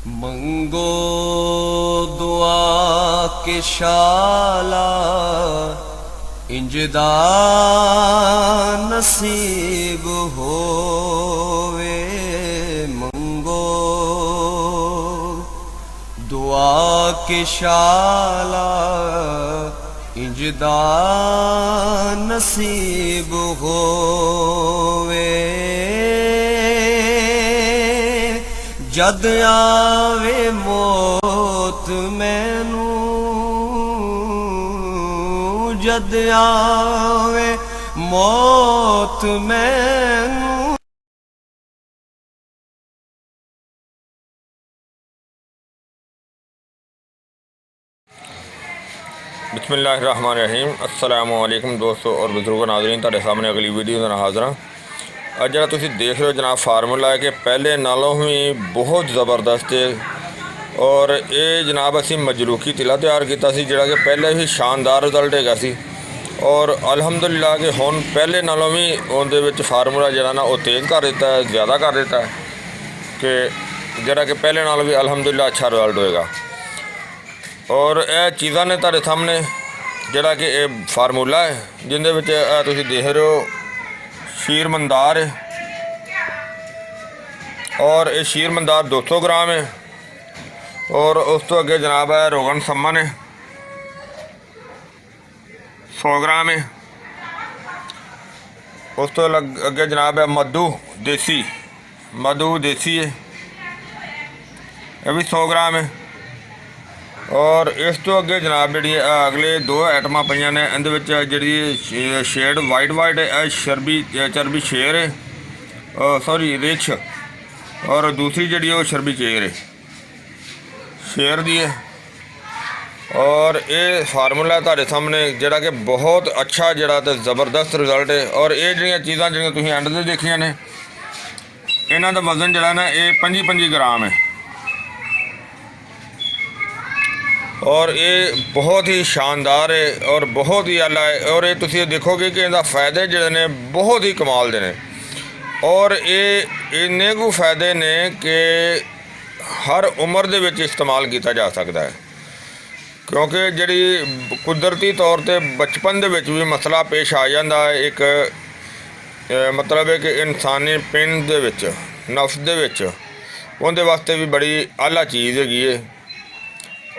मंगो दुआ के शाला इंजदा नसीब होवे। मंगो दुआ के शाला इंजदा नसीब होवे। जद आवे मौत मैनू, जद आवे मौत मैनू। बिस्मिल्लाहिर्रहमानिर्रहीम। अस्सलामु अलैकुम दोस्तों और बुजुर्गो नाज़रीन, तुहाडे सामने अगली वीडियो नाल हाज़र हां। अज जिहड़ा तुसीं देख रहे हो जनाब फार्मूला है कि पहले नालों भी बहुत ज़बरदस्त है और ये जनाब असीं मजलूकी तिला तैयार किया सी जिहड़ा कि पहले भी शानदार रिजल्ट हैगा सी और अलहमदुलिल्लाह कि हुण पहले नालों भी उहदे विच फार्मूला जिहड़ा ना वो तेज़ कर दिता है, ज़्यादा कर दिता है कि जिहड़ा कि पहले नालों भी अलहमदुलिल्लाह अच्छा रिजल्ट होएगा। और यह चीज़ां ने तुहाडे सामने जिहड़ा कि ये फार्मूला है जिहदे विच तुसीं देख रहे हो शीर मंदार है और ये शीर मंदार 200 ग्राम है और उस तो अगे जनाब है रोगन सम्मन है 100 ग्राम है। उस तो अगे जनाब है मधु देसी है, यह भी 100 ग्राम है। और इस तो अगे जनाब जी अगले दो आइटमां पईयां ने इहदे विच जिहड़ी शेड वाइट है चरबी शेर है, सॉरी रिछ, और दूसरी जिहड़ी वो चरबी शेर दी है। और ये फार्मूला तुहाडे सामने जिहड़ा कि बहुत अच्छा जिहड़ा ते ज़बरदस्त रिजल्ट है। और ये जिहड़ियां चीज़ां जिहड़ियां तुसीं एंड ते देखियां ने इन्हां दा वजन जिहड़ा ना ये 25 ग्राम है और ये बहुत ही शानदार है और बहुत ही आला है। और ये तुसीं देखोगे कि इहदा फ़ायदे जिहड़े ने बहुत ही कमाल दे ने और ये इन्ने कु फ़ायदे ने कि हर उम्र दे विच इस्तेमाल किया जा सकता है, क्योंकि जिहड़ी कुदरती तौर पर बचपन दे विच भी मसला पेश आ जाता है। एक मतलब है कि इंसानी पिंड दे विच नफ्स दे विच उहदे वास्ते भी बड़ी आला चीज़ हैगी है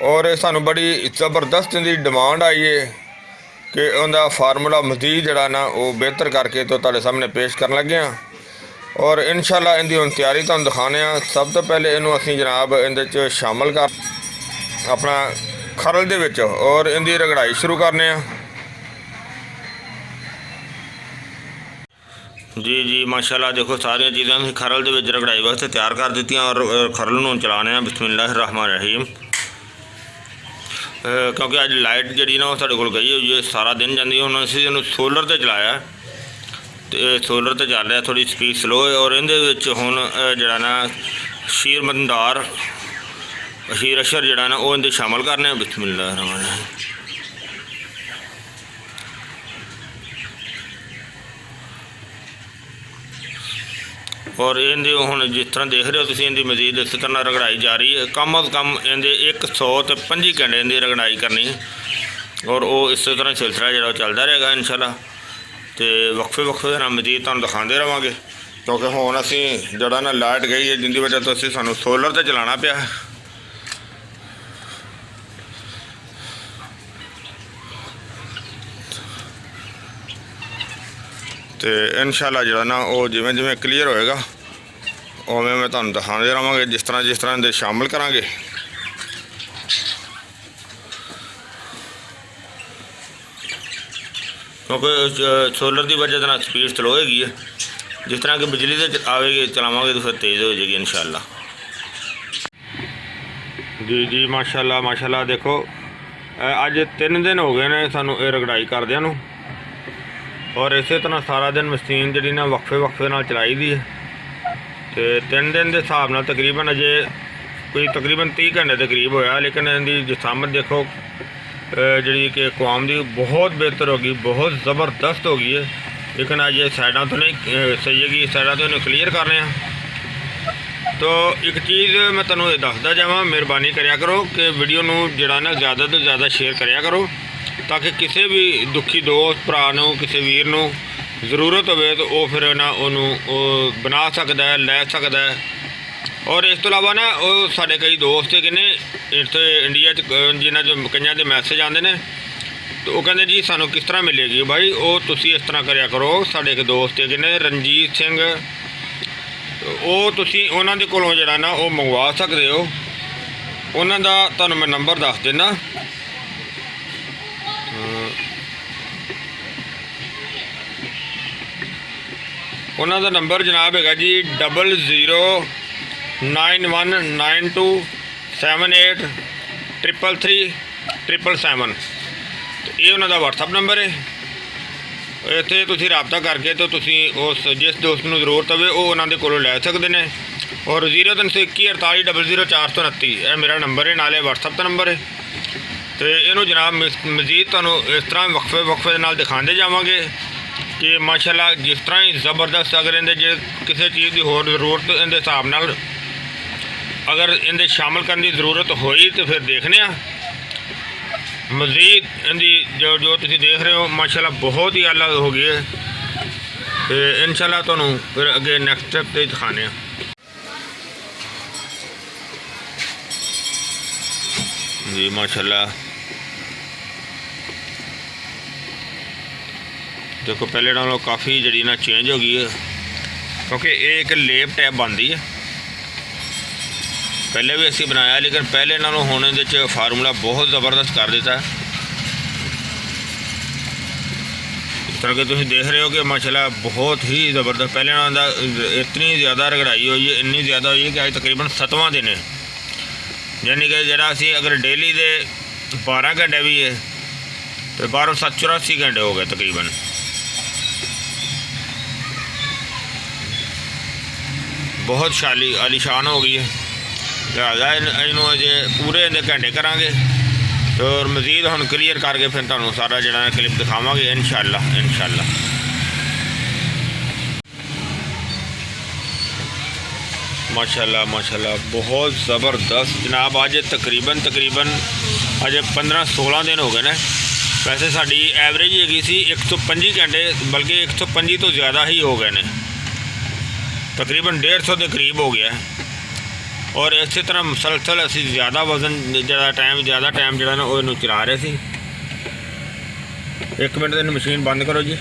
और सानू बड़ी ज़बरदस्त इहदी डिमांड आई है कि उहदा फार्मूला मज़ीद जिहड़ा ना वो बेहतर करके तो तुहाडे सामने पेश करन लगे हां। और इंशाअल्लाह इहदी हुण तैयारी तुहानूं दिखाने आ। सब तो पहले इहनूं असीं जनाब इहदे च शामिल कर अपना खरल दे विच और इहदी रगड़ाई शुरू करने आ। जी माशाअल्लाह देखो सारियां चीज़ां असीं खरल दे विच रगड़ाई वास्ते तैयार कर दित्तियां और खरल नूं चलाने आ। बिस्मिल्लाहिर्रहमानिर्रहीम। क्योंकि अज लाइट जी ना वो साढ़े को गई हुई है, सारा दिन जाती। हम असीं इहनूं सोलर पर चलाया तो सोलर पर चल रहा, थोड़ी स्पीड स्लो है। और इहदे हुण जिहड़ा ना शीर मंदार शीर अशर जिहड़ा ना वो इहदे शामिल करने। बिस्मिल्लाहिर्रहमानिर्रहीम। और इहदे हुण जिस तरह देख रहे हो तुसीं इहदी मजीद इस तरह रगड़ाई जारी है। कम अज़ कम इहदे 125 घंटे इहदी रगड़ाई करनी और वो इस तरह सिलसिला जो चलता रहेगा इंशाअल्लाह। तो वक्फे नाल मजीद तुहानूं दिखाते रहांगे, क्योंकि हुण असीं जिहड़ा ना लाइट गई है जिंदी वजह तो असीं सानूं सोलर ते चलाना पिया। तो इंशाअल्लाह जिहड़ा ना वो जिवें जिवें क्लीयर होएगा उवें मैं तुहानूं दिखाते रहांगे, जिस तरह इहदे शामिल करांगे। क्योंकि सोलर की वजह नाल स्पीड स्लो हैगी है, जिस तरह की बिजली से आवेगी चलावांगे तो फिर तेज़ हो जाएगी इंशाअल्लाह। जी माशाअल्लाह देखो अज 3 दिन हो गए ने सानू ये रगड़ाई करदियां नूं और इस तरह सारा दिन मशीन जी ना वक्फे नाल चलाई दी है। तो 3 दिन के हिसाब नाल तकरीबन अजे कोई तकरीबन 30 घंटे के करीब होया, लेकिन इहदी जिसामत देखो जी कि कौम की बहुत बेहतर होगी, बहुत ज़बरदस्त हो गई है। लेकिन अज साइडा तो नहीं सही है, साइडा तो इन्हें क्लीयर कर रहे हैं। तो एक चीज़ मैं तुहानूं दसदा जावां, मेहरबानी करिया करो कि वीडियो नूं जिहड़ा ना ज़्यादा तो ज़्यादा शेयर करिया करो, ताकि किसी भी दुखी दोस्त भरा नूं, किसी वीर नूं ज़रूरत होवे तो वो फिर ना उन्होंने बना सकता है, लै सकता है। और इस तो इलावा ना वो साडे कई दोस्त है किने इत्थे इंडिया जिन्हां जो कईयां दे मैसेज आते हैं, तो वो कहते जी सानू किस तरह मिलेगी। भाई वो तुसी इस तरह करिया करो, साडे एक दोस्त है किने रणजीत सिंह, वो तुसी उन्हां दे कोलों जिहड़ा ना वो मंगवा सकते हो। उन्हां दा तुहानूं मैं नंबर दस देना, उन्हां दा नंबर जनाब है जी 009192783337। तो ये उन्हां दा व्हाट्सअप नंबर है। इत्थे तुसीं राबता करके तो तुसीं उस जिस दोस्त नूं जरूरत होवे वो उन्हां दे कोलों लै सकदे ने। और 032148000429 यह मेरा नंबर है, नाले व्हाट्सअप का नंबर है। तो इनू जनाब मजीद तुहानूं इस तरह वक्फे वक्फे दे नाल दिखाते जावांगे कि माशाअल्लाह जिस तरह ही ज़बरदस्त, अगर इहदे जे किसी चीज़ की होर जरूरत इहदे हिसाब नाल अगर इहदे शामिल करने की जरूरत होई तो फिर देखने आ। मज़ीद इहदी जो तुसीं देख रहे हो माशाअल्लाह बहुत ही आला हो गई है। तो इंशाअल्लाह तुहानूं फिर अगे नैक्सट स्टैप ते दिखाने आ। जी माशाअल्लाह देखो पहले नालों काफ़ी जी ना चेंज हो गई है, क्योंकि ये एक लेप टैप बनती है। पहले भी असी बनाया, लेकिन पहले नालों हुण इहदे च फार्मूला बहुत ज़बरदस्त कर दिता है। इस तरह के तुसीं देख रहे हो कि माशाअल्लाह बहुत ही ज़बरदस्त, पहले नालों इतनी ज़्यादा रगड़ाई हुई है, इन्नी ज़्यादा हुई है कि अज तकरीबन 7वां दिन है। यानी कि जिहड़ा असी अगर डेली दे 12 घंटे भी है तो 12 7 84 घंटे हो गए तकरीबन। बहुत आलीशान हो गई है, लिहाजा इनू अजे पूरे इहदे घंटे करांगे। तो मज़ीद हुण क्लीयर करके फिर तुहानूं सारा जिहड़ा क्लिप दिखावांगे इंशाअल्लाह। माशाअल्लाह माशाअल्लाह बहुत ज़बरदस्त जनाब। अज तकरीबन अजे 15-16 दिन हो गए ने। वैसे साड़ी एवरेज हैगी सी 125 घंटे, बल्कि 125 तो ज़्यादा ही हो गए ने, तकरीबन 150 के करीब हो गया है। और इस तरह मुसलसल असी ज़्यादा वजन ज़्यादा टाइम जो ना वो चला रहे थे। 1 मिनट दिन मशीन बंद करो जी।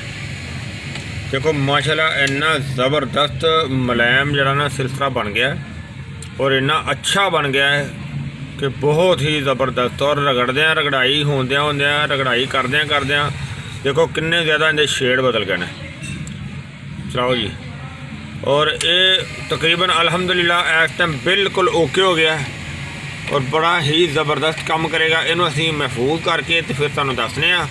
देखो माशाल्लाह इन्ना ज़बरदस्त मुलायम जरा ना सिलसिला बन गया है और इन्ना अच्छा बन गया है कि बहुत ही ज़बरदस्त। और रगड़ाई होंदियां रगड़ाई करदियां देखो किन्ने ज़्यादा इनके शेड बदल गए हैं। चलाओ जी। और ये तकरीबन अल्हम्दुलिल्लाह इस टाइम बिल्कुल ओके हो गया है और बड़ा ही ज़बरदस्त काम करेगा। इनू असी महफूज करके तो फिर तुहानूं दसने आ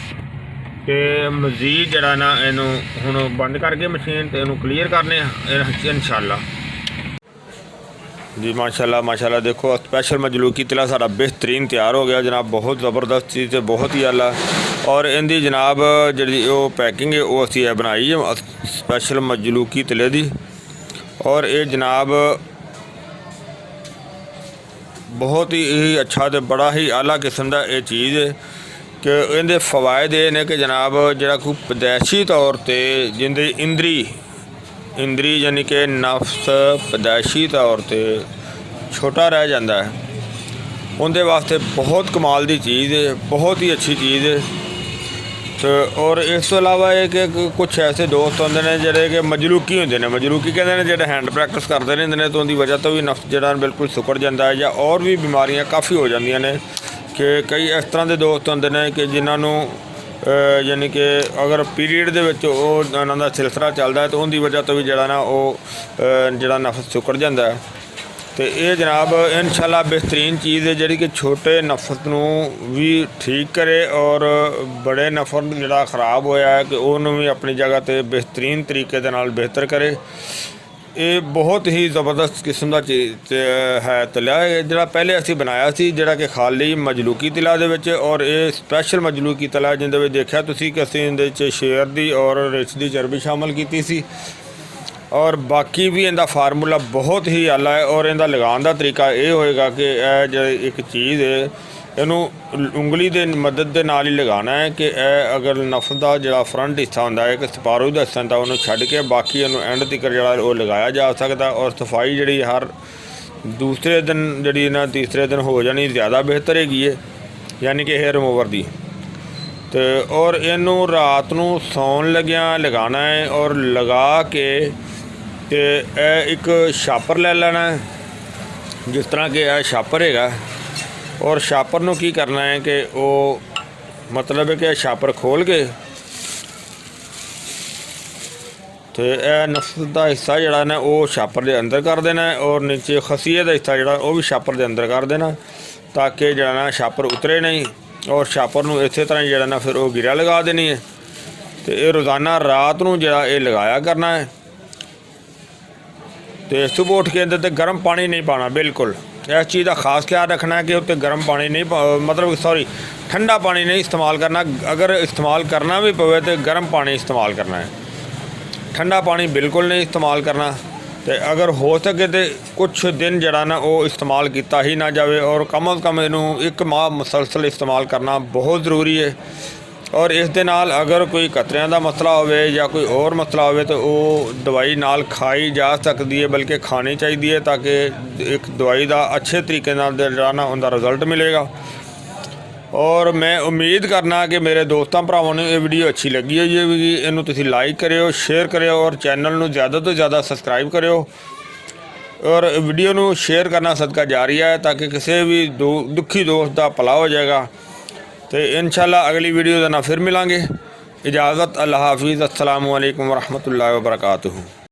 कि मज़ीद जरा ना इनू हुण बंद करके मशीन तो इनू क्लीयर करने इंशाअल्लाह जी। माशाअल्लाह देखो स्पैशल मजलूकी तिला सारा बेहतरीन तैयार हो गया जनाब, बहुत ज़बरदस्त चीज़ है, बहुत ही आला। और इनकी जनाब जी पैकिंग है वो असी बनाई है स्पैशल मजलूकी तिले दी। और ये जनाब बहुत ही अच्छा तो बड़ा ही आला किस्म का ये चीज़ है कि इहदे फ़वायद ये ने कि जनाब जिहड़ा कोई पैदाइशी तौर पर जिंदे इंद्री यानी कि नफ्स पैदाइशी तौर पर छोटा रह जाता है, उनके वास्ते बहुत कमाल की चीज़ है, बहुत ही अच्छी चीज़ है। तो और इस तो अलावा ये कि कुछ ऐसे दोस्त होंगे ने जिहड़े कि मजलूकी होंगे ने, मजलूकी कहते हैं जिहड़े हैंड प्रैक्टिस करते रहते हैं, तो उनकी वजह तो भी नफ्स जिहड़ा बिल्कुल सुकड़ जाता है या और भी बीमारियां काफ़ी हो जांदियां ने। कि कई इस तरह के दोस्त होंगे ने कि जिन्होंने यानी कि अगर पीरीयड दे विच उन्हां दा सिलसिला चलता है तो उनकी वजह तो भी जिहड़ा ना वो जिहड़ा नफ्स सुकड़ जाता है। तो ये जनाब इंशाअल्लाह बेहतरीन चीज़ है जिहड़ी कि छोटे नफ्स नूं भी ठीक करे और बड़े नफर जिहड़ा ख़राब होया है कि उन्होंने भी अपनी जगह पर बेहतरीन तरीके दे नाल बेहतर करे। ये बहुत ही ज़बरदस्त किस्म का चीज़ है तिला जिहड़ा पहले असी बनाया सी जिहड़ा कि खाली मजलूकी तिला दे विच। और ये स्पैशल मजलूकी तिला जिहदे विच देखिया तुसीं कि असीं इहदे च शेर दी और रिछ दी चर्बी शामिल कीती सी। और बाकी भी इनका फार्मूला बहुत ही आला है। और इनका लगाने का तरीका ये होएगा कि जो एक चीज़ है इनू उंगली के मदद के नाल ही लगाना है कि अगर नफ का जो फ्रंट हिस्सा होंदा है, एक सपारू का हिस्सा होंदा, उन्होंने छड्ड के बाकी इनू एंड तक जो लगाया जा सकता। और सफाई जी हर दूसरे दिन जी ना तीसरे दिन हो जानी ज़्यादा बेहतर हैगी है, यानी कि हेयर रिमूवर की। तो और इनू रात नू सौन लग्या लगाना है और लगा के ते एक छापर ले लेना है, जिस तरह कि यह छापर है। और छापर नू की करना है कि वो मतलब है कि छापर खोल के तो यह नफ्स का हिस्सा जड़ा ना वो छापर के अंदर कर देना है और नीचे खसीए का हिस्सा जड़ा वो भी छापर के अंदर कर देना, ताकि जड़ा ना छापर उतरे नहीं। और छापर नू इस तरह जड़ा ना फिर वो गिरा लगा देनी है। तो ये रोज़ाना रात नू जड़ा ये लगाया करना है। तो सुबह उठ के अंदर गर्म पानी नहीं पाना, बिल्कुल इस चीज़ का खास ख्याल रखना है कि उत्ते गर्म पानी नहीं मतलब सॉरी ठंडा पानी नहीं इस्तेमाल करना। अगर इस्तेमाल करना भी पवे तो गर्म पानी इस्तेमाल करना है, ठंडा पानी बिल्कुल नहीं इस्तेमाल करना। तो अगर हो सके तो कुछ दिन जड़ा ना वो इस्तेमाल किया ही ना जाए और कम अज़ कम इनू 1 माह मुसलसल इस्तेमाल करना बहुत ज़रूरी है। और इस दे नाल अगर कोई कतरियां का मसला होवे या कोई और मसला होवे तो वो दवाई नाल खाई जा सकती है, बल्कि खानी चाहिए है, ताकि एक दवाई का अच्छे तरीके नाल जड़ा ना उनका रिजल्ट मिलेगा। और मैं उम्मीद करना कि मेरे दोस्तों भरावां नूं ये वीडियो अच्छी लगी होगी। इनू तुसीं लाइक करियो, शेयर करियो और चैनल नूं ज़्यादा तो ज़्यादा सबसक्राइब करियो और वीडियो नूं शेयर करना सदका जारी है, ताकि किसी भी दुखी दोस्त का भला हो जाएगा। तो इंशाल्लाह अगली वीडियो का ना फिर मिलांगे। इजाज़त, अल्लाह हाफिज़, अस्सलामु अलैकुम वरहमतुल्लाहि वबरकातुहू।